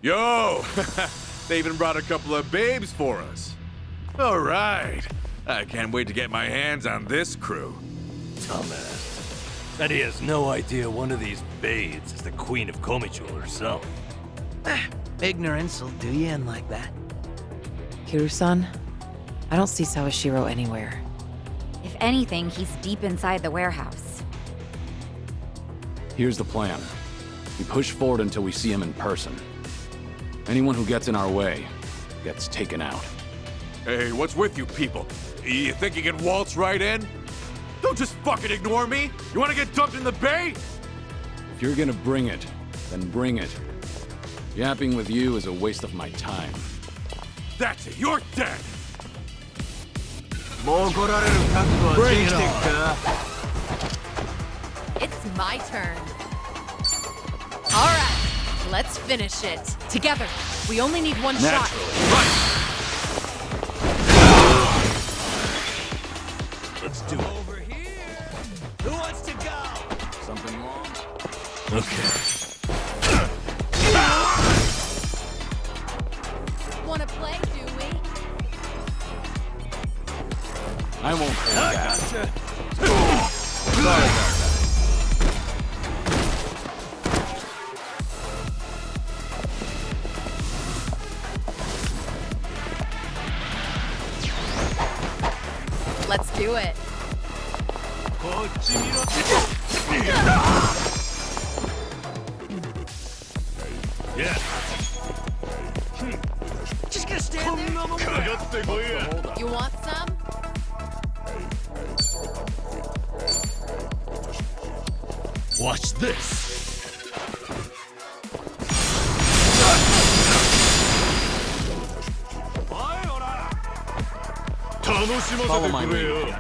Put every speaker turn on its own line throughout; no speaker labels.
Yo! They even brought a couple of babes for us. All right. I can't wait to get my hands on this crew.
Dumbass. Bet he has no idea one of these babes is the Queen of Komichu herself.
Ignorance will do you in like that.
Kiru-san, I don't see Sawashiro anywhere.
If anything, he's deep inside the warehouse.
Here's the plan. We push forward until we see him in person. Anyone who gets in our way gets taken out.
Hey, what's with you people? You think you can waltz right in? Don't just fucking ignore me! You wanna get dumped in the bay?
If you're gonna bring it, then bring it. Yapping with you is a waste of my time.
That's it, you're dead!
Bring it on.
It's my turn. All right, let's finish it. Together. We only need one shot.
Let's do it. Over here. Who wants to go?
Something wrong?
Okay.
Wanna play, do we?
I won't hold back.
Gotcha.
Sorry about that.
Let's do it.
Yeah.
Just gonna stand there.
You want some?
Watch this.
Follow my lead.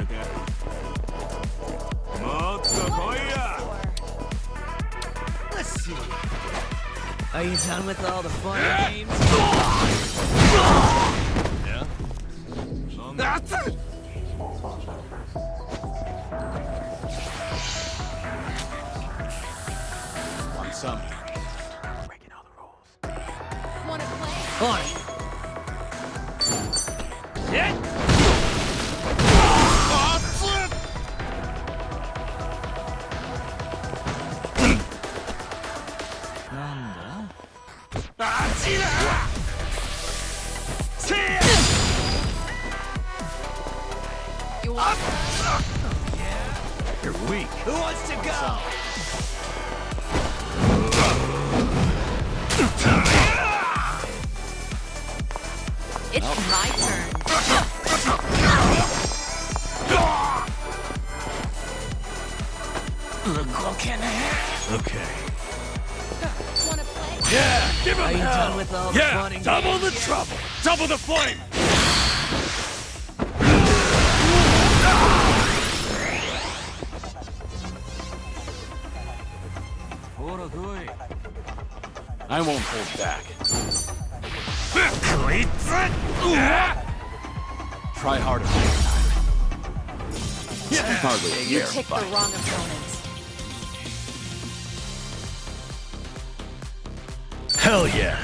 Let's see. Are you done with all the fun games?
Yeah?
That's it!
Want some?
Breaking all the rules.
Wanna play?
On it.
Yeah.
You want
You're weak.
Who wants to go?
It's my turn.
Okay.
Wanna play?
Yeah, give him
Are you
hell.
done with all the
Yeah,
fun and
double the
games?
trouble. Double the flame.
I won't hold back. Try harder next time. Hardly a
You
fair
picked the
fight.
wrong opponent.
Hell yeah.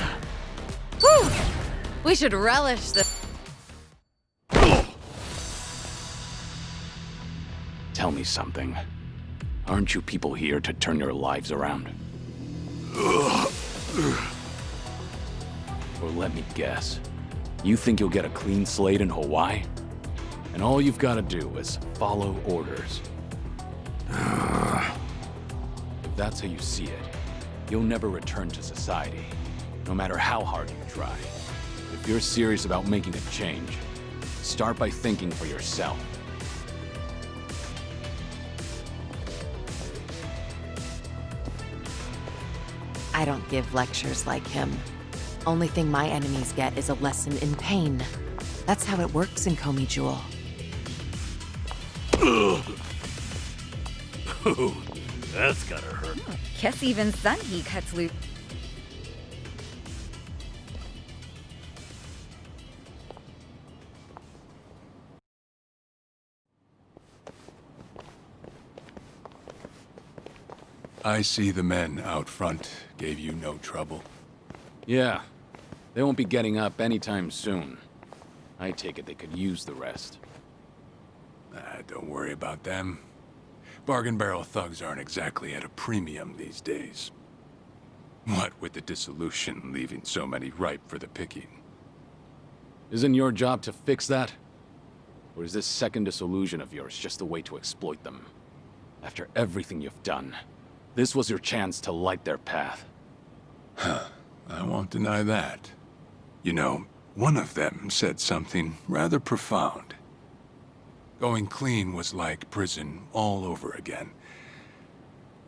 Whew! We should relish the.
Tell me something. Aren't you people here to turn your lives around? Or let me guess. You think you'll get a clean slate in Hawaii? And all you've got to do is follow orders. If that's how you see it, you'll never return to society, no matter how hard you try. If you're serious about making a change, start by thinking for yourself.
I don't give lectures like him. Only thing my enemies get is a lesson in pain. That's how it works in Komi Jewel.
Ooh, that's gotta hurt.
Guess even Sunhee cuts loose.
I see the men out front gave you no trouble.
Yeah. They won't be getting up anytime soon. I take it they could use the rest.
Don't worry about them. Bargain barrel thugs aren't exactly at a premium these days. What with the dissolution leaving so many ripe for the picking.
Isn't your job to fix that? Or is this second disillusion of yours just a way to exploit them? After everything you've done, this was your chance to light their path.
I won't deny that. You know, one of them said something rather profound. Going clean was like prison all over again.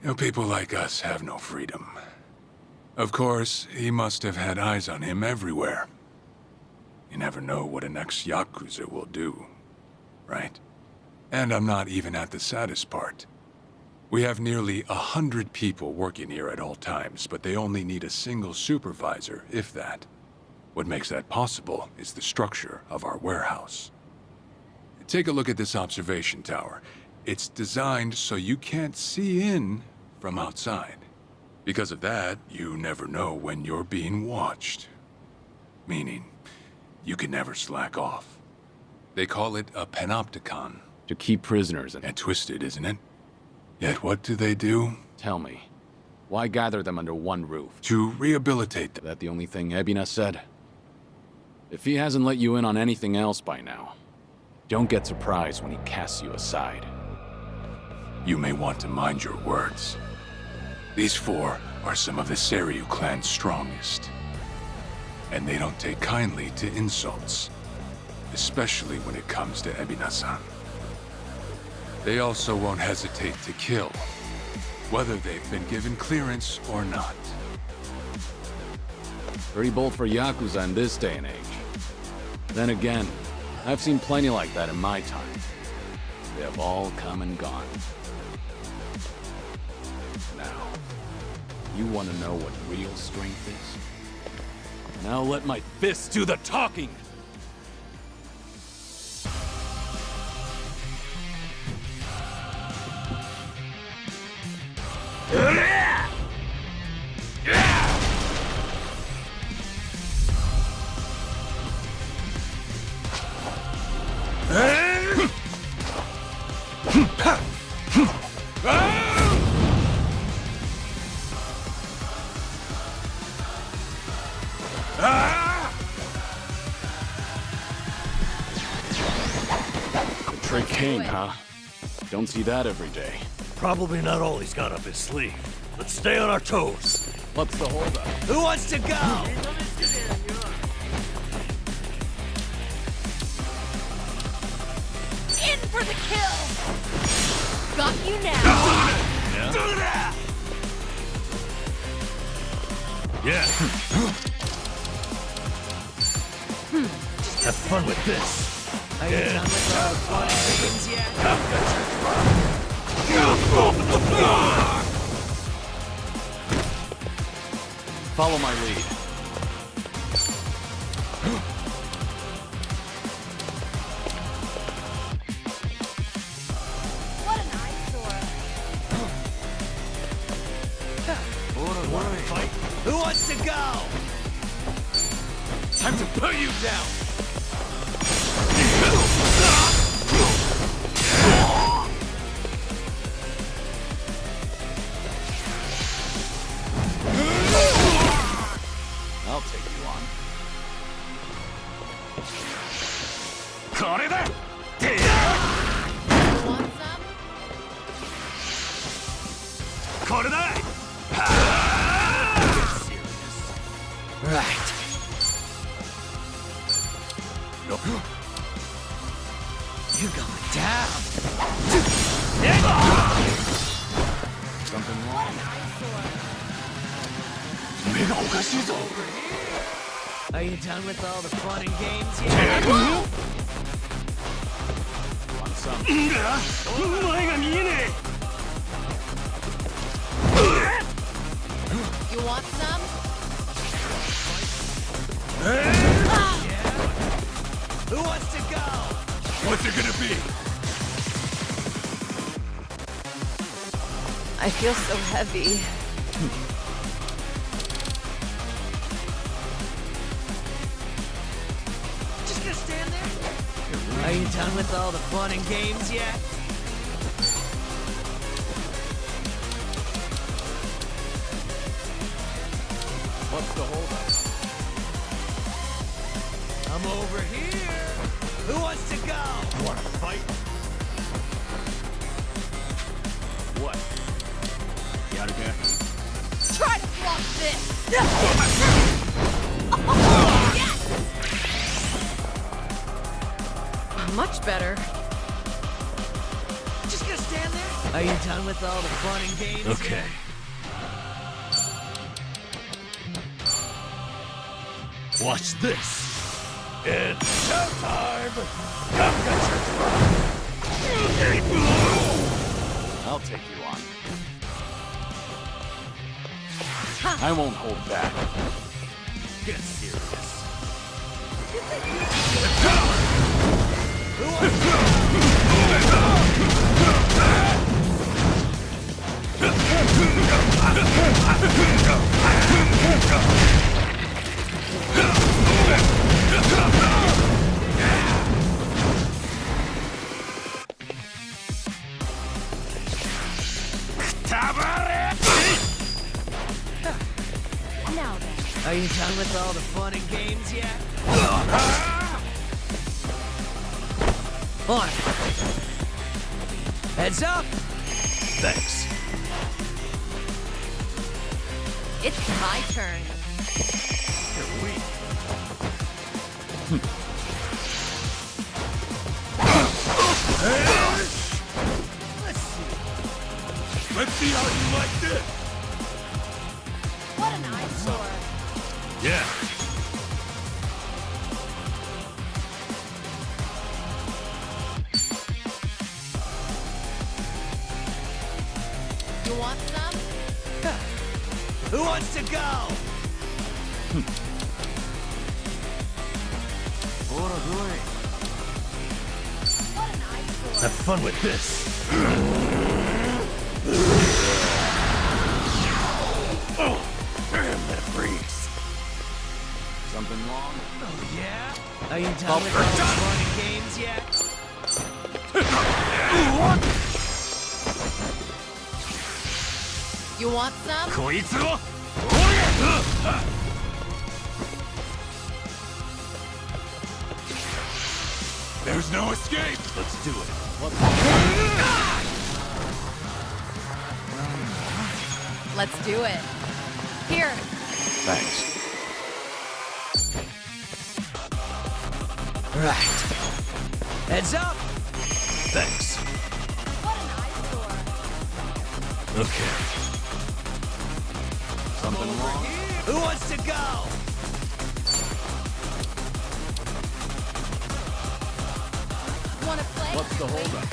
You know, people like us have no freedom. Of course, he must have had eyes on him everywhere. You never know what an ex-Yakuza will do, right? And I'm not even at the saddest part. We have nearly 100 people working here at all times, but they only need a single supervisor, if that. What makes that possible is the structure of our warehouse. Take a look at this observation tower. It's designed so you can't see in from outside. Because of that, you never know when you're being watched. Meaning, you can never slack off. They call it a panopticon.
To keep prisoners and...
And twisted, isn't it? Yet what do?
Tell me, why gather them under one roof?
To rehabilitate them.
That the only thing Ebina said? If he hasn't let you in on anything else by now, don't get surprised when he casts you aside.
You may want to mind your words. These four are some of the Seiryu clan's strongest. And they don't take kindly to insults, especially when it comes to Ebina-san. They also won't hesitate to kill, whether they've been given clearance or not.
Pretty bold for Yakuza in this day and age. Then again, I've seen plenty like that in my time. They have all come and gone. Now, you want to know what real strength is? Now let my fists do the talking! The Trick King, huh? Don't see that every day.
Probably not all he's got up his sleeve. Let's stay on our toes.
What's the holdup?
Who wants to go?
In for the kill! Got you now!
Yeah. Have fun with this.
Are you done with all the fun and games yet?
Follow my lead.
What an eyesore!
Fight.
Who wants to go?
Time to put you down! I'll take you on.
You want some?
Right. You're going down.
Something wrong?
Are you done with all the fun and games yet?
Want some?
You want some?
Who wants to go?
What's it gonna be?
I feel so heavy.
Are you done with all the fun and games yet?
What's the holdup?
I'm over here. Who wants to go?
You wanna fight?
What? You out of here?
Try to block this! Much better.
Just gonna stand there? Are you done with all the fun and games
Okay.
yet?
Watch this. It's showtime! Come get your
I'll take you on. I won't hold back.
Get serious.
Now then.
Are you done with all the fun and games yet? On. Heads up!
Thanks.
It's my turn.
You're weak.
Let's see how you like this.
What an eyesore.
Yeah.
You want some?
Who wants to go?
What an eyesore.
Have fun with this. Oh, damn, that freeze.
Something wrong?
Oh, yeah? Are you done with all the fun and games yet?
You want some?
こいつを
There's no escape.
Let's do it.
Let's do it. Here.
Thanks.
Right. Heads up!
Thanks.
What an eyesore.
Okay.
Something wrong?
Who wants to go?
Wanna play?
What's the holdup?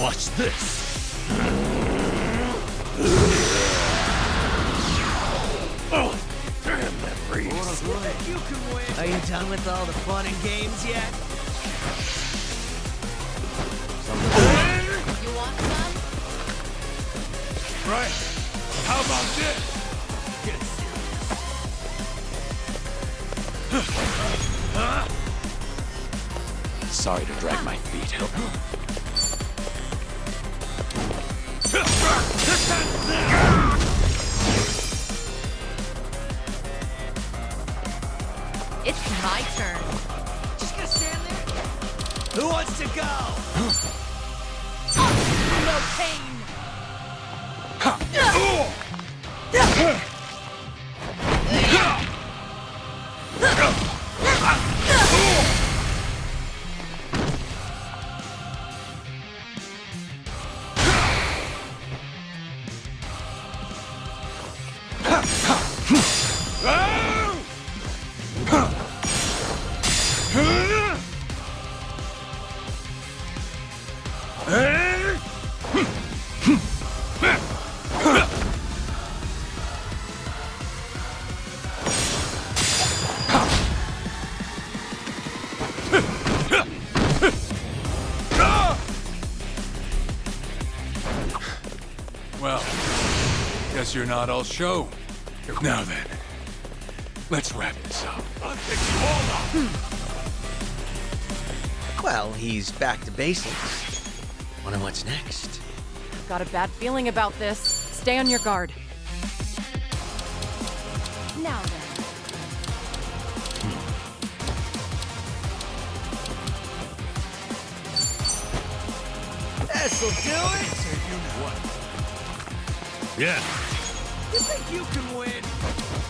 Watch this. Oh, damn, that freeze.
You can win. Are you done with all the fun and games yet?
You want some?
Right. How about this?
Get serious.
Sorry to drag my feet.
It's my turn.
Just gonna stand there? Who wants to go?
No pain.
Well, guess you're not all show. Now then, let's wrap this up.
I'll take you all out.
Well, he's back to basics. Wonder what's next.
Got a bad feeling about this. Stay on your guard.
Now then.
This'll do it!
Yeah.
You think you can win?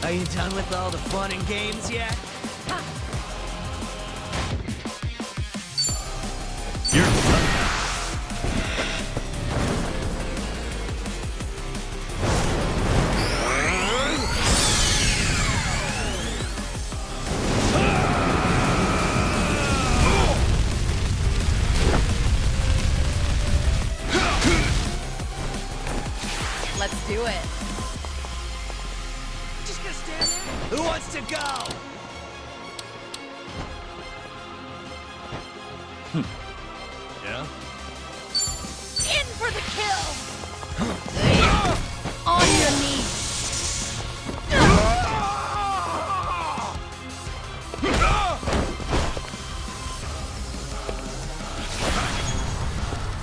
Are you done with all the fun and games yet?
You're done.
Let's do it.
Just gonna stand there? Who wants to go?
Yeah?
In for the kill! On your knees!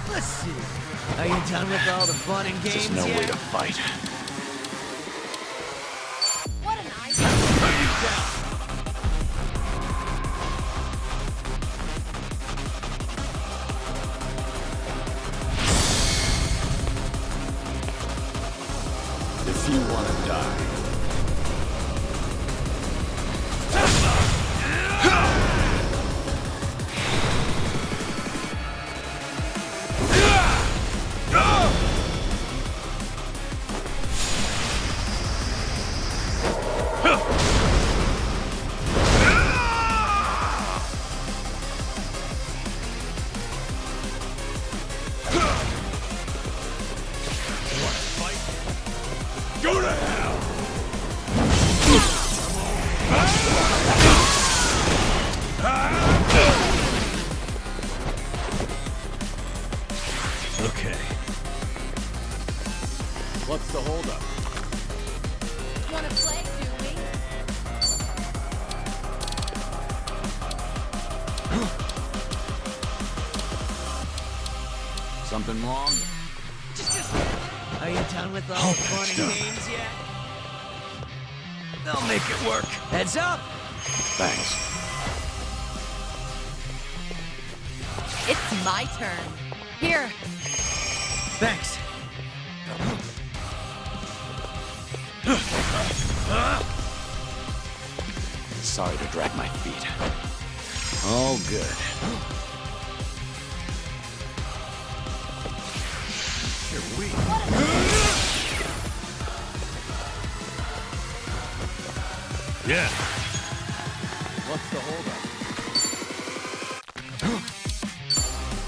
Let's see. Are you done with all the fun and games
There's no
yet?
way to fight.
What an idea.
If you want to die,
Go to hell!
Okay.
what's the holdup?
Wanna play, do we?
Something wrong?
Are you done with all the fun and games yet? They'll make it work. Heads up!
Thanks.
It's my turn. Here,
Thanks.
Sorry to drag my feet. All good.
You're weak. Yeah.
What's the holdup?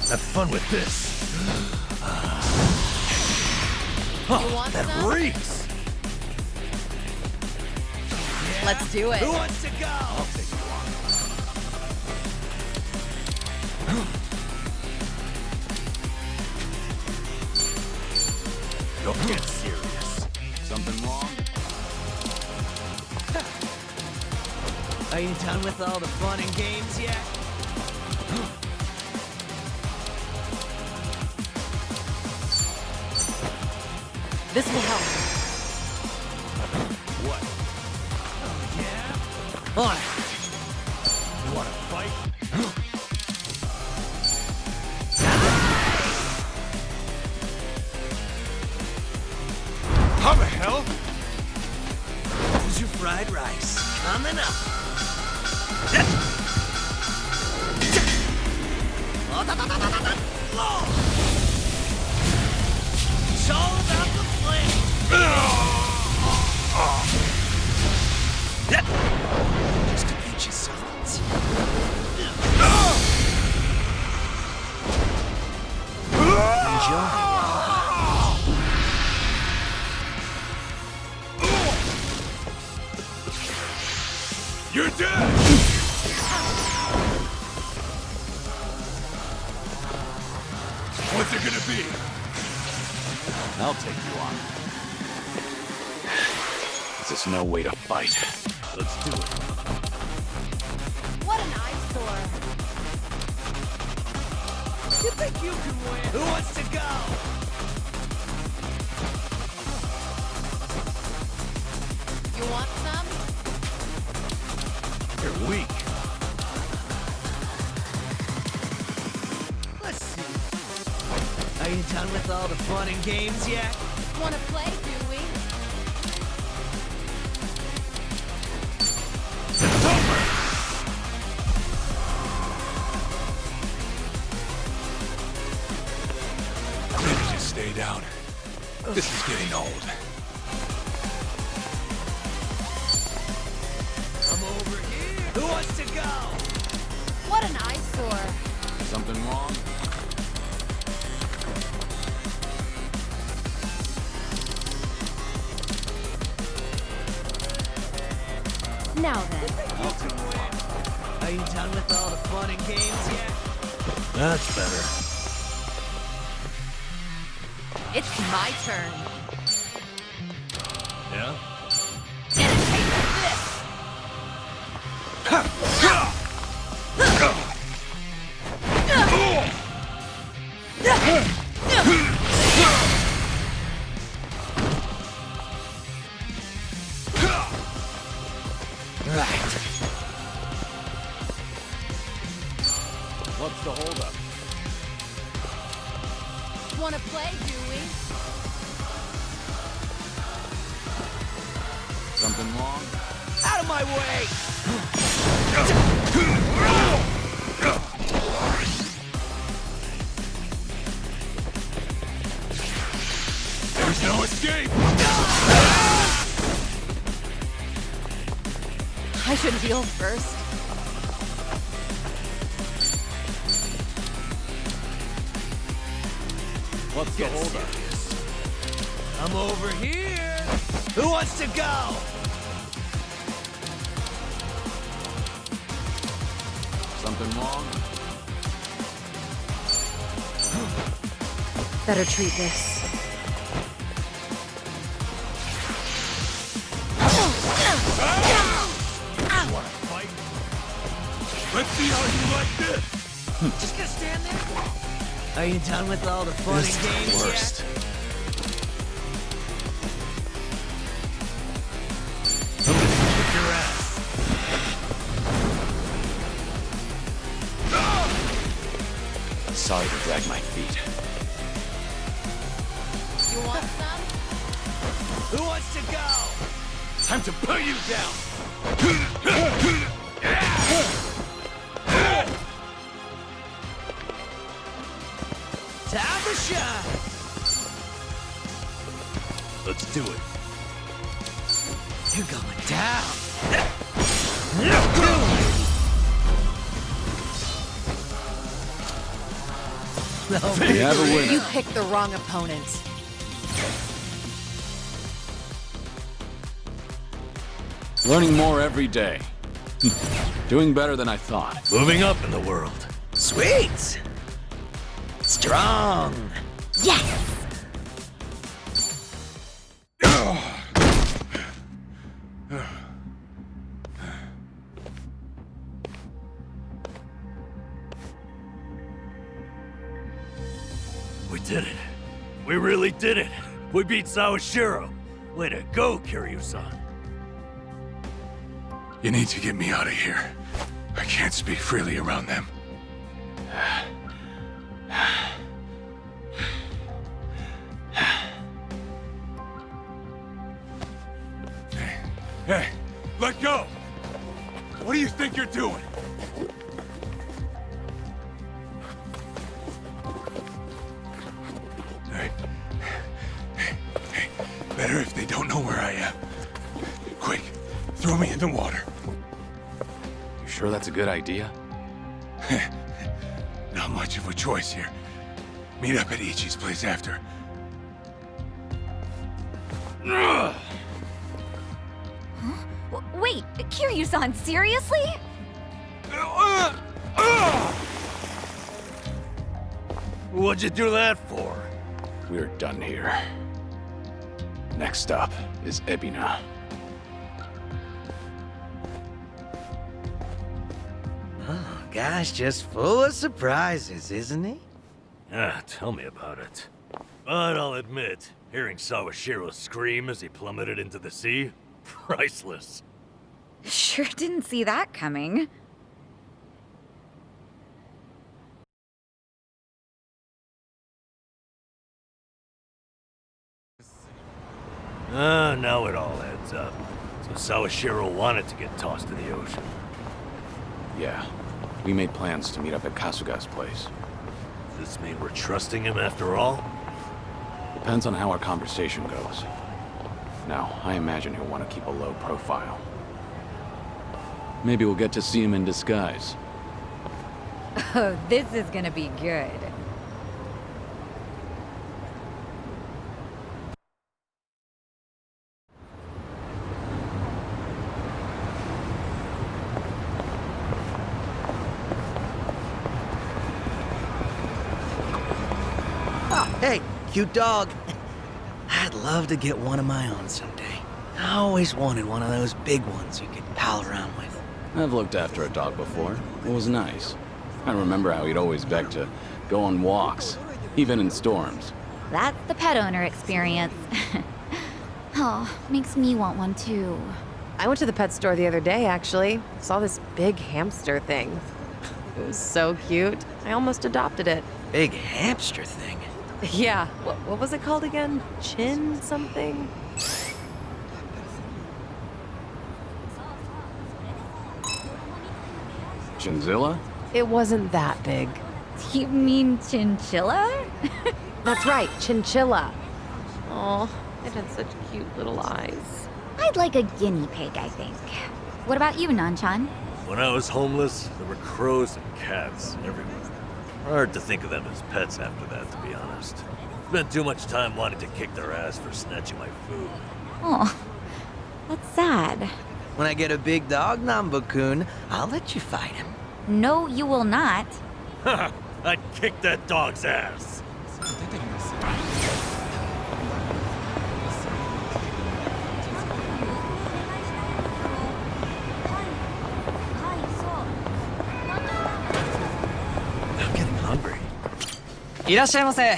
Have fun with this.
you want
That
some?
reeks.
Let's do it.
Who wants to go?
I'll take you on.
Don't get serious.
Something wrong?
Are you done with all the fun and games yet?
This will help.
What?
Yeah? On it.
You wanna fight?
How the hell?
Here's your fried rice. Coming up. It's all about the flame. Just to beat you something. Enjoy.
You're dead! What's it gonna be?
I'll take you on. This is no way to fight.
Let's do it.
What an eyesore.
You think you can win? Who wants to go?
You want some?
You're weak.
Let's see. Are you done with all the fun and games yet?
Wanna play, do we?
Maybe just stay down. This is getting old.
I'm over here. Who wants to go?
What an eyesore.
Something wrong?
Now then.
Are you done with all the fun and games yet?
That's better.
It's my turn.
Yeah?
Get a taste of this!
Right.
What's the holdup?
Wanna play, do we?
Something wrong?
Out of my way!
There's no escape!
I should heal first.
What's the holdup?
I'm over here. Who wants to go?
Something wrong?
Better treat this.
Let's see how you like this!
Just gonna stand there? Are you done with all the fun
This
and
is
games
the worst.
yet?
Kick your ass.
Sorry to drag my feet.
You want some?
Who wants to go?
Time to put you down!
Time to shine.
Let's do it.
You're going down.
We have a winner.
You picked the wrong opponent.
Learning more every day. Doing better than I thought.
Moving up in the world.
Sweet. Strong.
Yes!
We did it. We really did it. We beat Sawashiro. Way to go, Kiryu-san.
You need to get me out of here. I can't speak freely around them. Hey, let go! What do you think you're doing? Hey, better if they don't know where I am. Quick, throw me in the water.
You sure that's a good idea?
Not much of a choice here. Meet up at Ichi's place after.
Wait, Kiryu-san, seriously?
What'd you do that for?
We're done here. Next up is Ebina.
Oh, gosh, just full of surprises, isn't he?
Ah, tell me about it. But I'll admit, hearing Sawashiro scream as he plummeted into the sea, priceless.
Sure didn't see that coming.
Now it all adds up. So Sawashiro wanted to get tossed to the ocean.
Yeah. We made plans to meet up at Kasuga's place.
Does this mean we're trusting him after all?
Depends on how our conversation goes. Now, I imagine he'll want to keep a low profile. Maybe we'll get to see him in disguise.
Oh, this is gonna be good.
Oh, hey, cute dog. I'd love to get one of my own someday. I always wanted one of those big ones you could pal around with.
I've looked after a dog before. It was nice. I remember how he'd always beg to go on walks, even in storms.
That's the pet owner experience. Oh, makes me want one too.
I went to the pet store the other day, actually. Saw this big hamster thing. It was so cute. I almost adopted it.
Big hamster thing.
Yeah, what was it called again? Chin something?
Chinzilla?
It wasn't that big.
You mean chinchilla?
That's right, chinchilla. Oh, it had such cute little eyes.
I'd like a guinea pig, I think. What about you, Nanchan?
When I was homeless, there were crows and cats everywhere. Hard to think of them as pets after that, to be honest. Spent too much time wanting to kick their ass for snatching my food.
Oh, that's sad.
When I get a big dog, Nambu-kun, I'll let you fight him.
No, you will not.
Haha, I'd kick that dog's ass. I'm getting hungry.
いらっしゃいませ。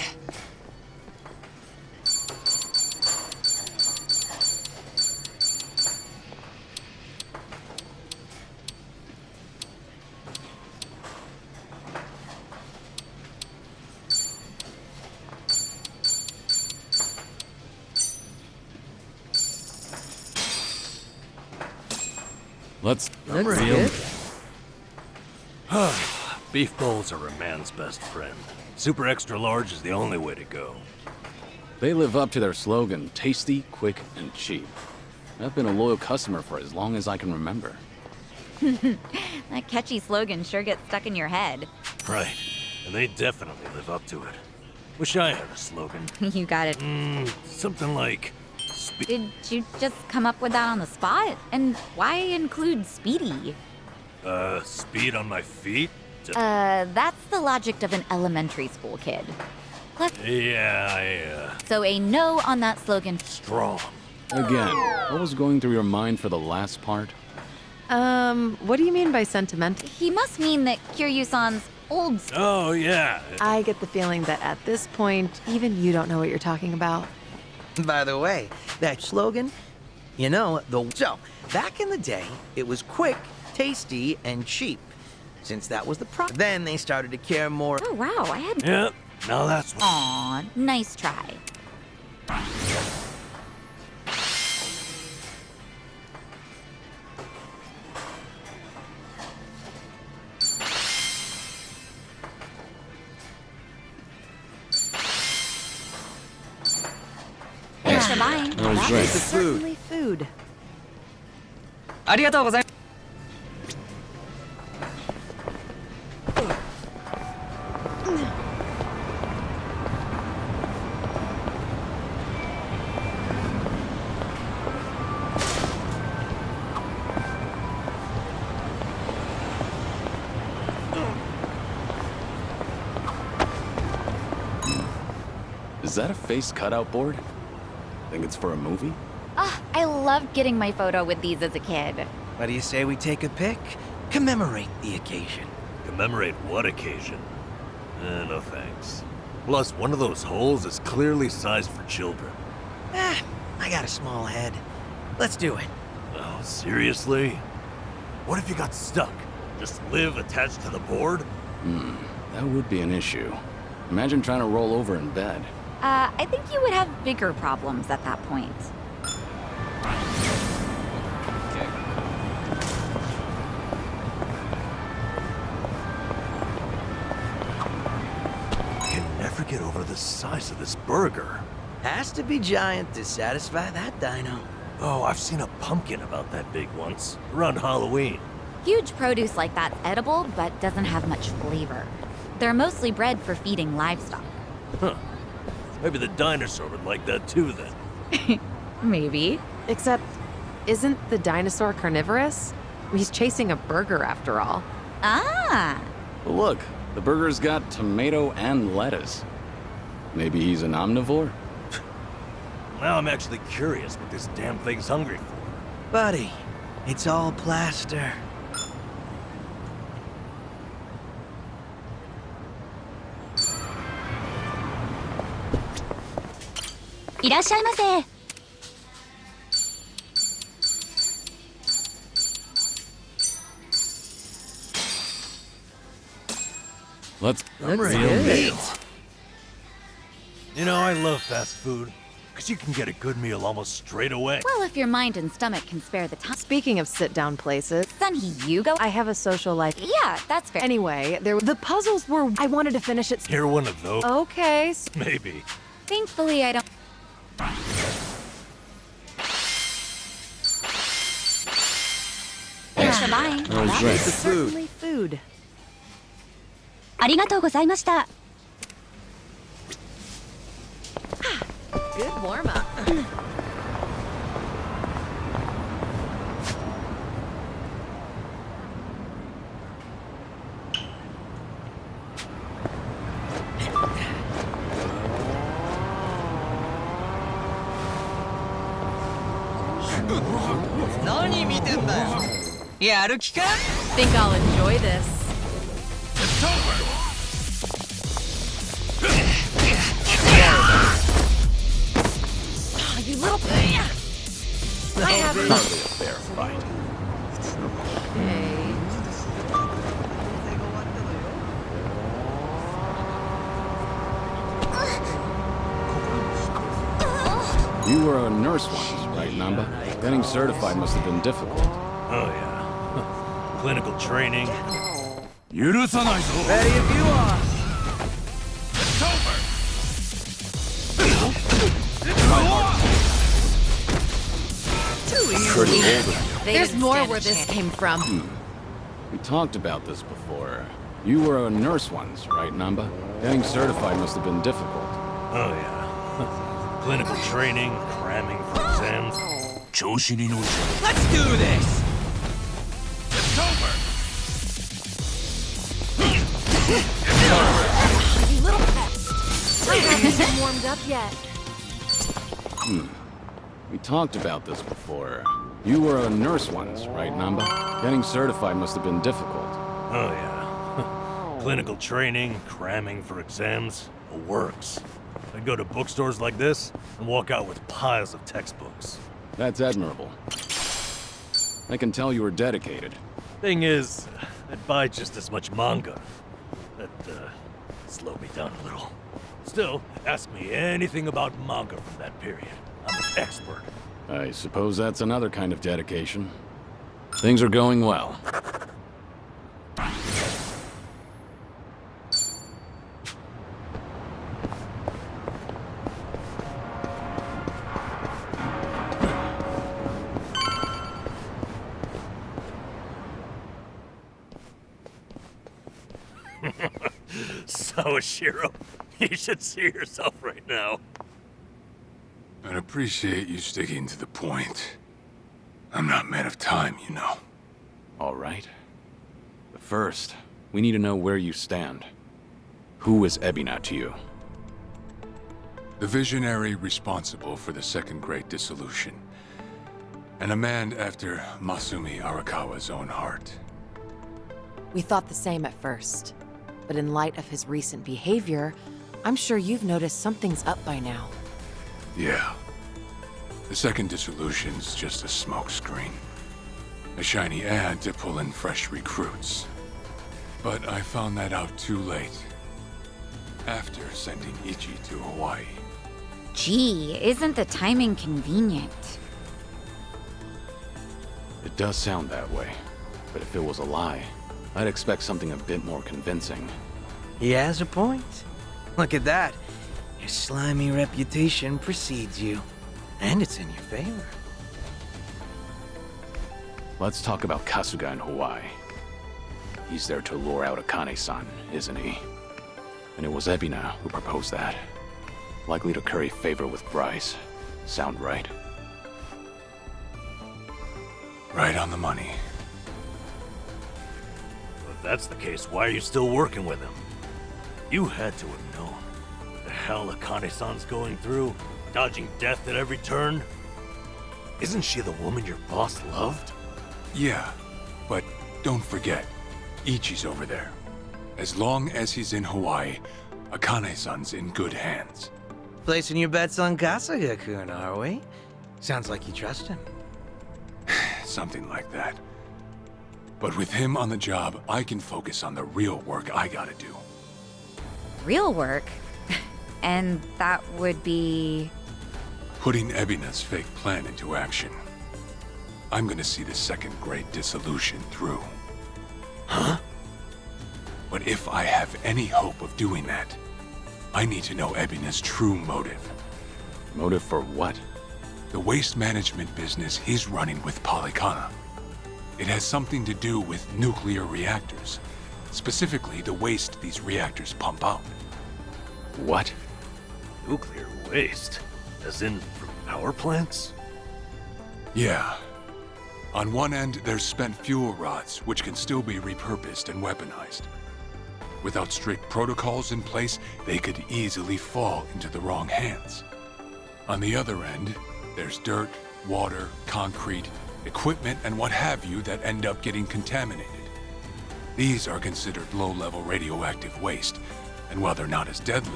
Let's
Looks
real.
good.
Beef bowls are a man's best friend. Super extra large is the only way to go.
They live up to their slogan, tasty, quick, and cheap. I've been a loyal customer for as long as I can remember.
That catchy slogan sure gets stuck in your head.
Right, and they definitely live up to it. Wish I had a slogan.
You got it.
Something like...
Did you just come up with that on the spot? And why include Speedy?
Speed on my feet?
That's the logic of an elementary school kid.
Yeah,
So a no on that slogan.
strong.
Again, what was going through your mind for the last part?
What do you mean by sentimental?
He must mean that Kiryu-san's old
Oh, yeah.
I get the feeling that at this point, even you don't know what you're talking about.
By the way, that slogan, you know, So, back in the day, it was quick, tasty, and cheap. Since that was the then they started to care more.
Oh, wow, I had...
Yeah, now that's what...
Aw, nice try. Thanks for buying.
That was
That
great.
is certainly food.
ありがとうございます。
Is that a face cutout board? Think it's for a movie?
I loved getting my photo with these as a kid.
What do you say we take a pic? Commemorate the occasion.
Commemorate what occasion? No thanks. Plus, one of those holes is clearly sized for children.
I got a small head. Let's do it.
Oh, seriously? What if you got stuck? Just live attached to the board?
That would be an issue. Imagine trying to roll over in bed.
I think you would have bigger problems at that point.
I can never get over the size of this burger.
Has to be giant to satisfy that dino.
Oh, I've seen a pumpkin about that big once, around Halloween.
Huge produce like that's edible, but doesn't have much flavor. They're mostly bred for feeding livestock.
Huh. Maybe the dinosaur would like that too, then.
Maybe.
Except, isn't the dinosaur carnivorous? He's chasing a burger after all.
Ah!
But look, the burger's got tomato and lettuce. Maybe he's an omnivore?
Now I'm actually curious what this damn thing's hungry for.
Buddy, it's all plaster.
Let's...
I'm ready to eat. You know, I love fast food, because you can get a good meal almost straight away.
Well, if your mind and stomach can spare the time.
Speaking of sit-down places,
Sunhee, you go.
I have a social life.
Yeah, that's fair.
Anyway, the puzzles were... I wanted to finish it...
You're one of those?
Okay,
Maybe.
Thankfully, I don't. Thanks for buying.
That was
Eat
great.
the food.
certainly food.
ありがとうございました。
Good warm-up.
Think I'll enjoy this.
You little... I have...
Hardly a fair fight. You were a nurse once, right, Namba? Getting certified must have been difficult.
Oh, yeah. Clinical training. 許さないぞ
Ready if you are.
Pretty older.
There's more where this came from.
We talked about this before. You were a nurse once, right, Namba? Getting certified must have been difficult.
Oh, yeah. Clinical training, cramming for exams. 調子に乗るぞ
Let's do this.
You little pest. I haven't even warmed up yet.
We talked about this before. You were a nurse once, right, Namba? Getting certified must have been difficult.
Oh, yeah. Clinical training, cramming for exams. The works. I'd go to bookstores like this and walk out with piles of textbooks.
That's admirable. I can tell you were dedicated.
Thing is, I'd buy just as much manga. That, slowed me down a little. Still, ask me anything about manga from that period. I'm an expert.
I suppose that's another kind of dedication. Things are going well.
So, Shiro, you should see yourself right now.
I'd appreciate you sticking to the point. I'm not man of time, you know.
All right. But first, we need to know where you stand. Who is Ebina to you?
The visionary responsible for the Second Great Dissolution. And a man after Masumi Arakawa's own heart.
We thought the same at first. But in light of his recent behavior, I'm sure you've noticed something's up by now.
Yeah. The second dissolution's just a smokescreen. A shiny ad to pull in fresh recruits. But I found that out too late. After sending Ichi to Hawaii.
Gee, isn't the timing convenient?
It does sound that way. But if it was a lie, I'd expect something a bit more convincing.
He has a point. Look at that. Your slimy reputation precedes you. And it's in your favor.
Let's talk about Kasuga in Hawaii. He's there to lure out Akane-san, isn't he? And it was Ebina who proposed that. Likely to curry favor with Bryce. Sound right?
Right on the money.
Well, if that's the case, why are you still working with him? You had to have known. The hell Akane-san's going through, dodging death at every turn. Isn't she the woman your boss loved?
Yeah, but don't forget, Ichi's over there. As long as he's in Hawaii, Akane-san's in good hands.
Placing your bets on Kasuga-kun, are we? Sounds like you trust him.
Something like that. But with him on the job, I can focus on the real work I gotta do.
Real work? And that would be...
Putting Ebina's fake plan into action. I'm gonna see the second great dissolution through.
Huh?
But if I have any hope of doing that, I need to know Ebina's true motive.
Motive for what?
The waste management business he's running with Polycana. It has something to do with nuclear reactors. Specifically, the waste these reactors pump out.
What?
Nuclear waste? As in from power plants?
Yeah. On one end, there's spent fuel rods, which can still be repurposed and weaponized. Without strict protocols in place, they could easily fall into the wrong hands. On the other end, there's dirt, water, concrete, equipment, and what have you that end up getting contaminated. These are considered low-level radioactive waste, and while they're not as deadly,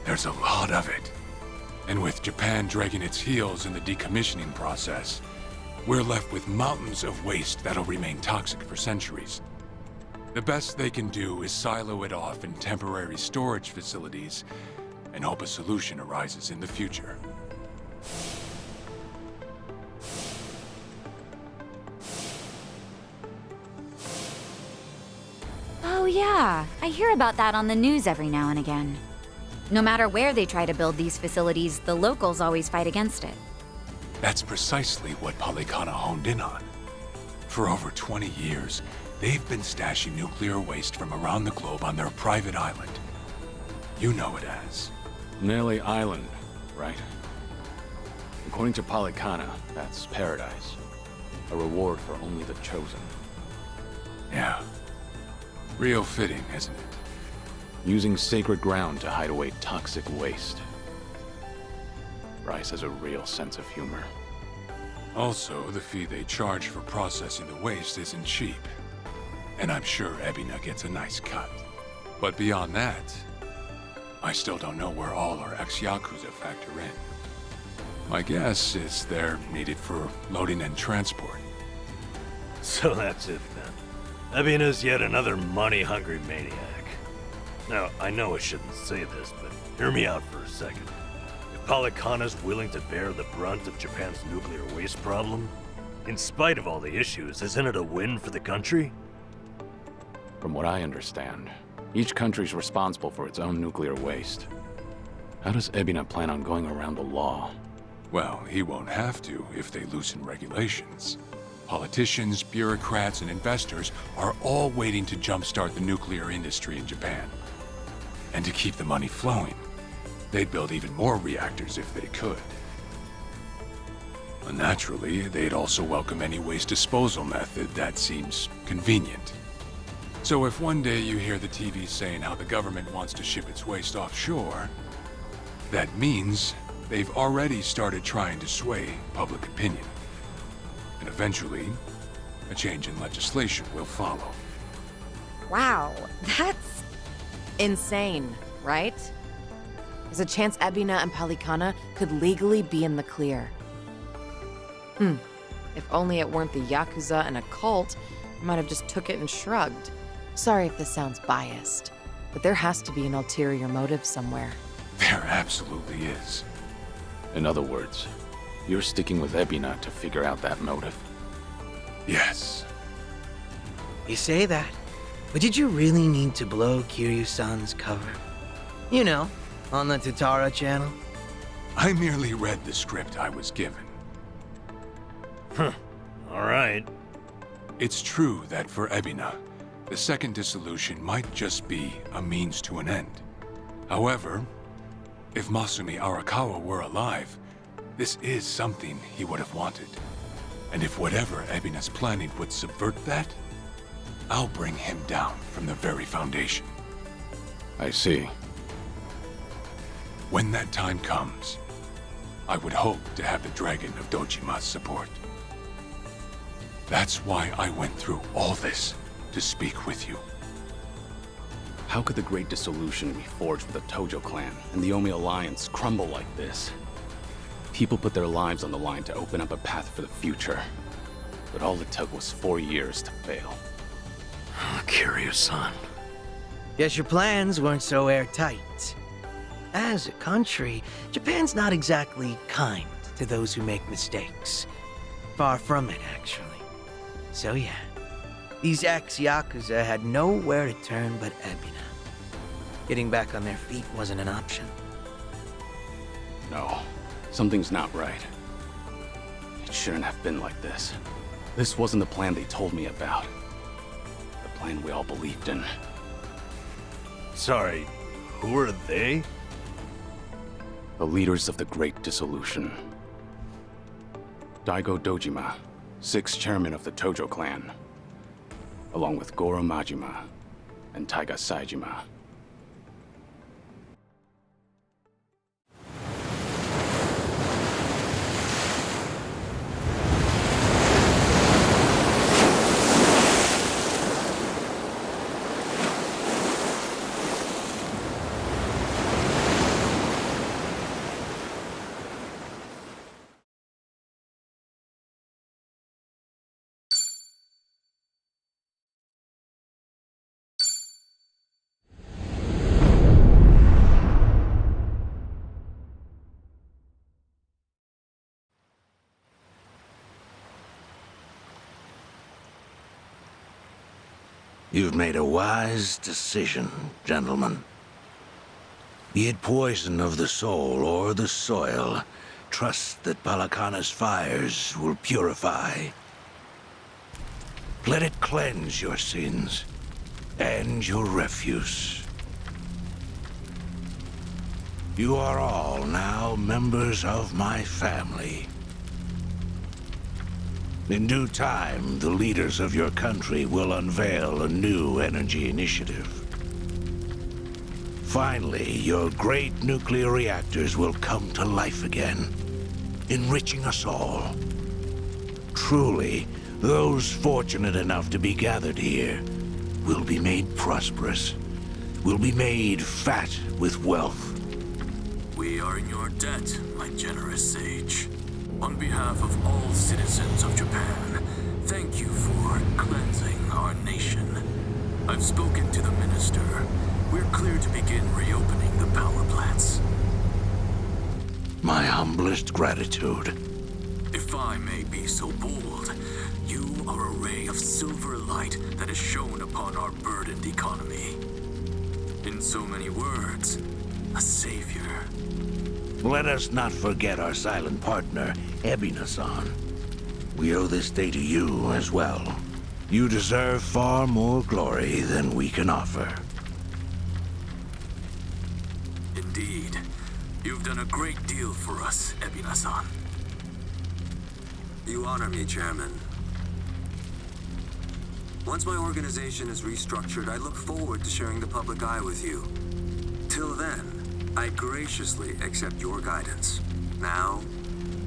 there's a lot of it. And with Japan dragging its heels in the decommissioning process, we're left with mountains of waste that'll remain toxic for centuries. The best they can do is silo it off in temporary storage facilities and hope a solution arises in the future.
Oh yeah, I hear about that on the news every now and again. No matter where they try to build these facilities, the locals always fight against it.
That's precisely what Polycana honed in on. For over 20 years, they've been stashing nuclear waste from around the globe on their private island. You know it as.
Nelly Island, right? According to Polycana, that's paradise. A reward for only the chosen.
Yeah. Real fitting, isn't it?
Using sacred ground to hide away toxic waste. Bryce has a real sense of humor.
Also, the fee they charge for processing the waste isn't cheap. And I'm sure Ebina gets a nice cut. But beyond that, I still don't know where all our ex-Yakuza factor in. My guess is they're needed for loading and transport.
So that's it then. Ebina's yet another money-hungry maniac. Now, I know I shouldn't say this, but hear me out for a second. If Polycana's willing to bear the brunt of Japan's nuclear waste problem, in spite of all the issues, isn't it a win for the country?
From what I understand, each country's responsible for its own nuclear waste. How does Ebina plan on going around the law?
Well, he won't have to if they loosen regulations. Politicians, bureaucrats, and investors are all waiting to jumpstart the nuclear industry in Japan. And to keep the money flowing, they'd build even more reactors if they could. Naturally, they'd also welcome any waste disposal method that seems convenient. So if one day you hear the TV saying how the government wants to ship its waste offshore, that means they've already started trying to sway public opinion. And eventually, a change in legislation will follow.
Wow, that's insane, right? There's a chance Ebina and Palikana could legally be in the clear. If only it weren't the Yakuza and a cult, I might have just took it and shrugged. Sorry if this sounds biased, but there has to be an ulterior motive somewhere.
There absolutely is.
In other words, you're sticking with Ebina to figure out that motive.
Yes.
You say that, but did you really need to blow Kiryu-san's cover? You know, on the Tatara channel?
I merely read the script I was given.
All right.
It's true that for Ebina, the second dissolution might just be a means to an end. However, if Masumi Arakawa were alive, this is something he would have wanted. And if whatever Ebina's planning would subvert that, I'll bring him down from the very foundation.
I see.
When that time comes, I would hope to have the Dragon of Dojima's support. That's why I went through all this to speak with you.
How could the Great Dissolution we forged with the Tojo clan and the Omi Alliance crumble like this? People put their lives on the line to open up a path for the future. But all it took was 4 years to fail.
Kiryu-san.
Guess your plans weren't so airtight. As a country, Japan's not exactly kind to those who make mistakes. Far from it, actually. So yeah, these ex-Yakuza had nowhere to turn but Ebina. Getting back on their feet wasn't an option.
No, something's not right. It shouldn't have been like this. This wasn't the plan they told me about. The plan we all believed in.
Sorry, who are they?
The leaders of the Great Dissolution. Daigo Dojima, 6th chairman of the Tojo clan, along with Goro Majima and Taiga Saejima.
You've made a wise decision, gentlemen. Be it poison of the soul or the soil, trust that Palakana's fires will purify. Let it cleanse your sins and your refuse. You are all now members of my family. In due time, the leaders of your country will unveil a new energy initiative. Finally, your great nuclear reactors will come to life again, enriching us all. Truly, those fortunate enough to be gathered here will be made prosperous, will be made fat with wealth.
We are in your debt, my generous sage. On behalf of all citizens of Japan, thank you for cleansing our nation. I've spoken to the minister. We're clear to begin reopening the power plants.
My humblest gratitude.
If I may be so bold, you are a ray of silver light that has shone upon our burdened economy. In so many words, a savior.
Let us not forget our silent partner, Ebina-san. We owe this day to you as well. You deserve far more glory than we can offer.
Indeed. You've done a great deal for us, Ebina-san.
You honor me, Chairman. Once my organization is restructured, I look forward to sharing the public eye with you. Till then, I graciously accept your guidance, now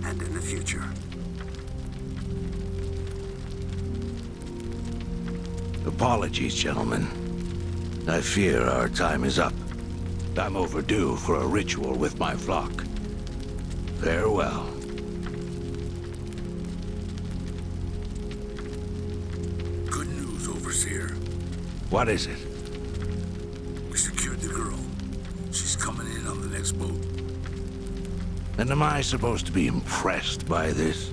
and in the future.
Apologies, gentlemen. I fear our time is up. I'm overdue for a ritual with my flock. Farewell.
Good news, Overseer.
What is it?
We secured the girl. She's coming in on the next boat.
And am I supposed to be impressed by this?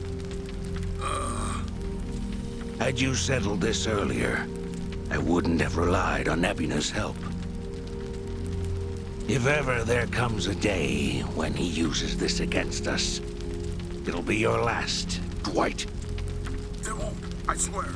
Had you settled this earlier, I wouldn't have relied on Nebina's help. If ever there comes a day when he uses this against us, it'll be your last, Dwight.
They won't, I swear.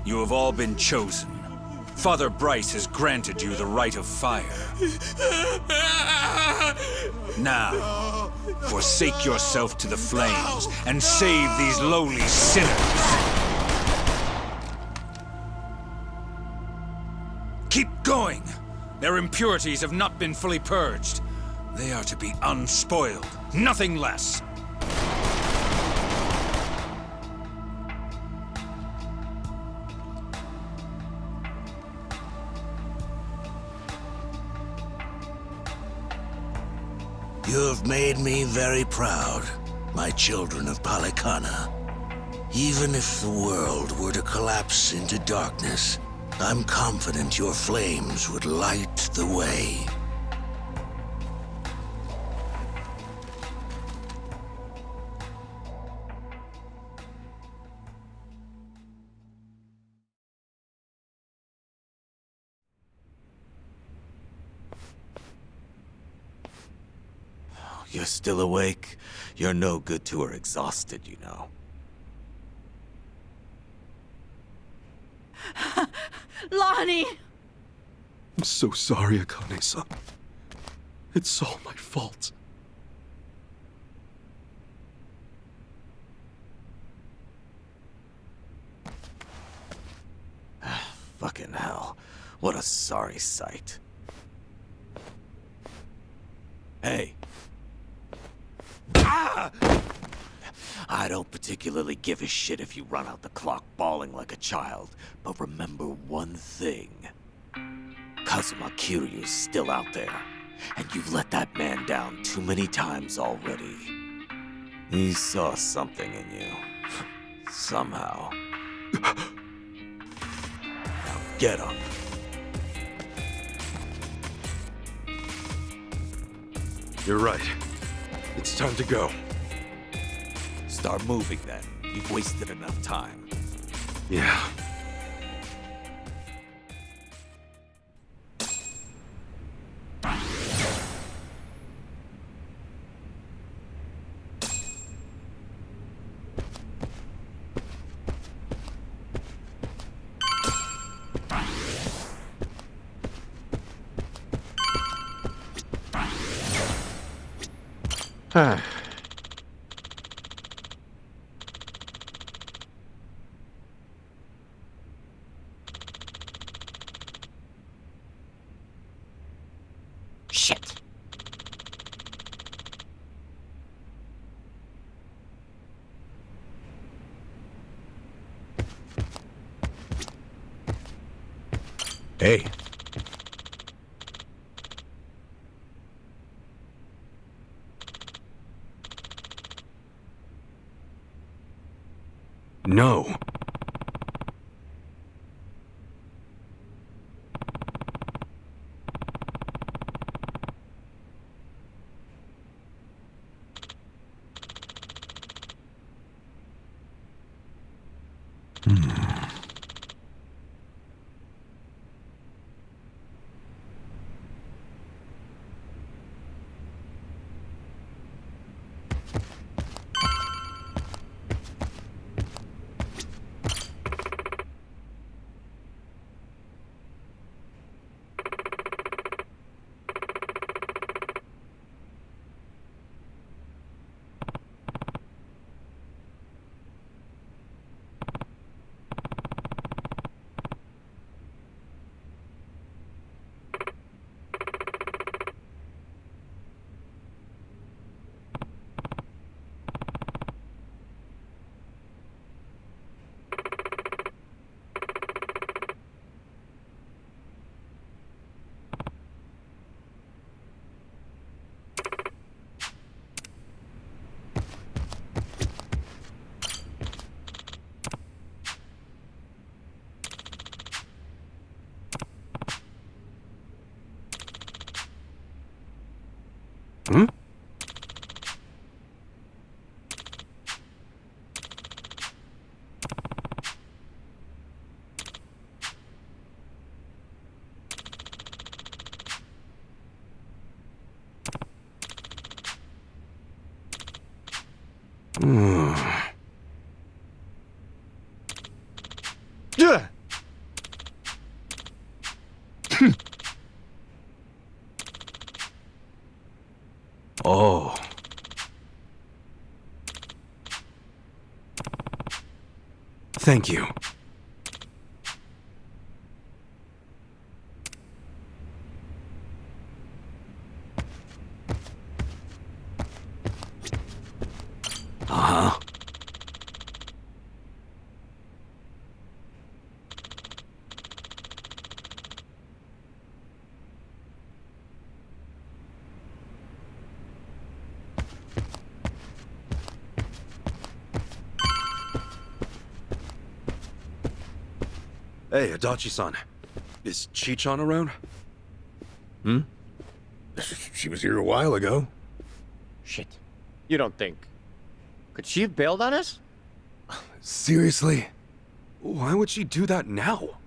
You have all been chosen. Father Bryce has granted you the right of fire. Now, forsake yourself to the flames and save these lowly sinners. Keep going! Their impurities have not been fully purged. They are to be unspoiled, nothing less.
You have made me very proud, my children of Palikana. Even if the world were to collapse into darkness, I'm confident your flames would light the way.
You're still awake? You're no good to her exhausted, you know.
Lonnie!
I'm so sorry, Akane-san. It's all my fault.
Fucking hell. What a sorry sight. Hey. Ah! I don't particularly give a shit if you run out the clock bawling like a child, but remember one thing. Kazuma Kiryu's still out there, and you've let that man down too many times already. He saw something in you. Somehow. Now get him.
You're right. It's time to go.
Start moving then. You've wasted enough time.
Yeah.
Shit.
Hey.
No. Hmm? Yeah. Oh. Thank you. Uh-huh. Hey, Adachi-san. Is Chi-chan around?
Hmm? She was here a while ago.
Shit. You don't think... Could she have bailed on us?
Seriously?
Why would she do that now?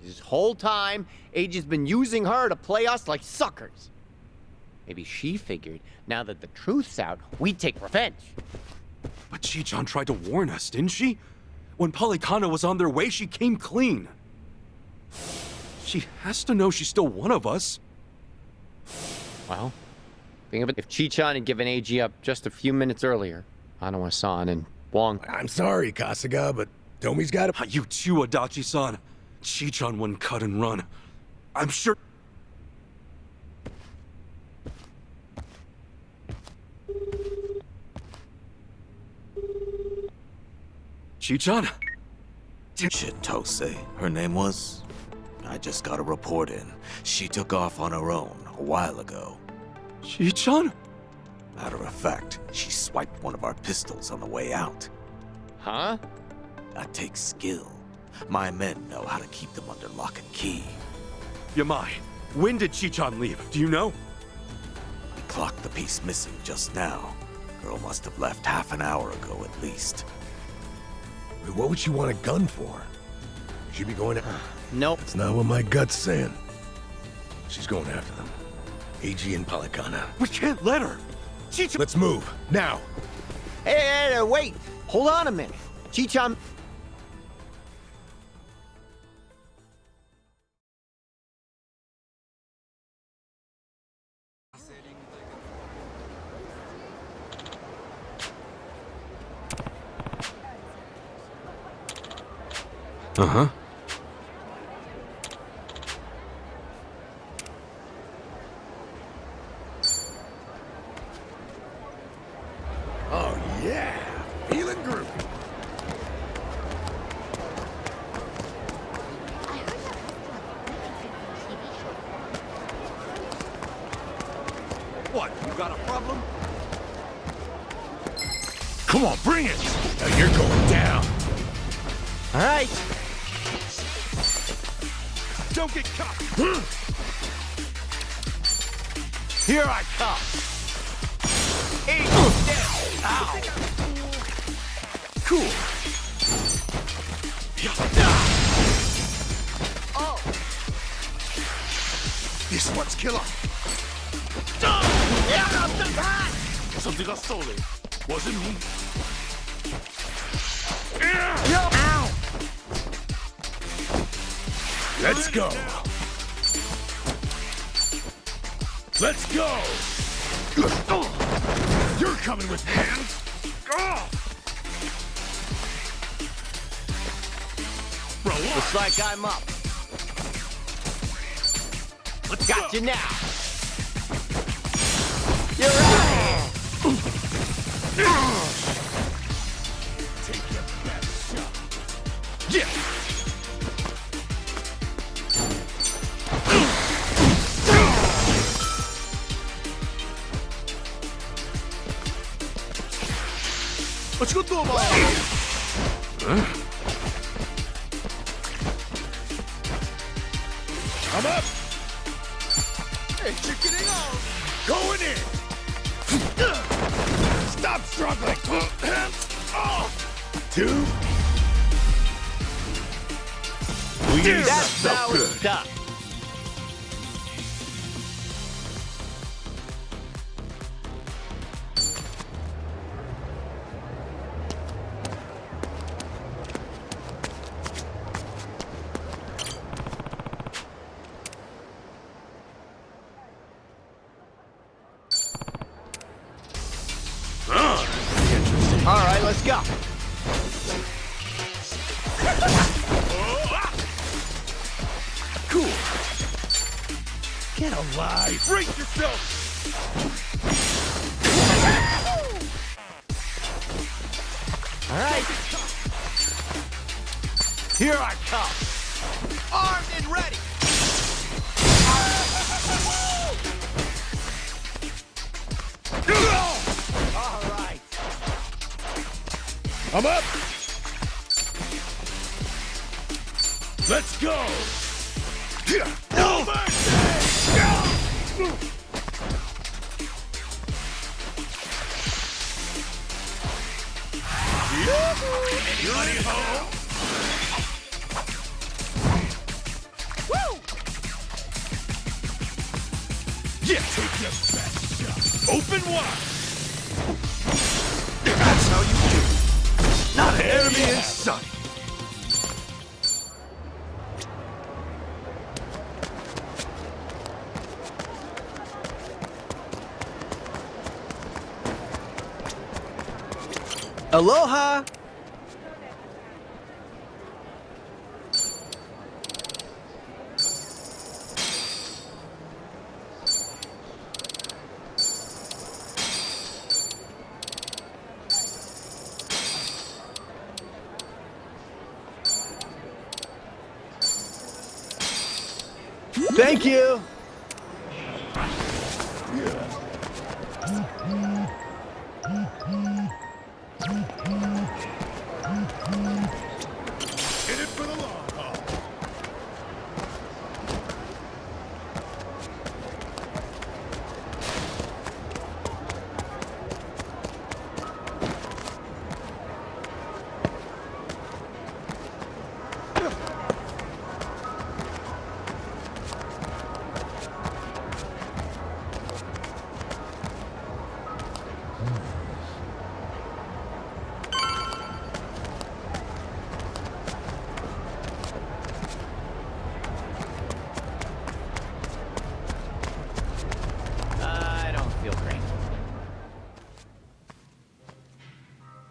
This whole time, Eiji's been using her to play us like suckers. Maybe she figured, now that the truth's out, we'd take revenge.
But Chi-chan tried to warn us, didn't she? When Polycana was on their way, she came clean. She has to know she's still one of us.
Well, think of it. If Chi-chan had given Eiji up just a few minutes earlier, Hanawa-san and Wong...
I'm sorry, Kasuga, but Tomi's got a...
You too, Adachi-san. Chi-chan wouldn't cut and run. I'm sure... Chi-chan?
Chitose, her name was? I just got a report in. She took off on her own a while ago.
Chi-chan?
Matter of fact, she swiped one of our pistols on the way out.
Huh?
That takes skill. My men know how to keep them under lock and key.
Yamai, when did Chi-chan leave? Do you know?
We clocked the piece missing just now. Girl must have left half an hour ago at least.
Wait, what would she want a gun for? She'd be going to...
Nope.
That's not what my gut's saying. She's going after them. Eiji and Polycana.
We can't let her! Chi-chan...
Let's move, now!
Hey, wait! Hold on a minute. Chi-chan...
Uh-huh.
Oh, yeah! Feeling groovy.
What, you got a problem?
Come on, bring it! Now you're going down.
All right.
Don't get caught!
Here I come. Ow.
Cool.
Oh.
This one's killer.
Something got stolen. Wasn't me.
Ow.
Let's go. Let's go. You're coming with hands.
Looks like I'm up.
Let's
Got
go.
you now. You're right.
Take your best shot. Yeah.
Let's go, Toma!
I'm up.
Hey, chickening out!
Going in. struggling. 2.
That's our stuff. All right, let's go.
Cool. Get alive. Brace yourself.
All right. Here I come. Armed and ready. All right.
I'm up. Let's go. No mercy. Anybody home? Woo! Yeah, take your best shot. Open wide. That's how you do it. Not an enemy in sight.
Aloha! Thank you!
In it for the long haul.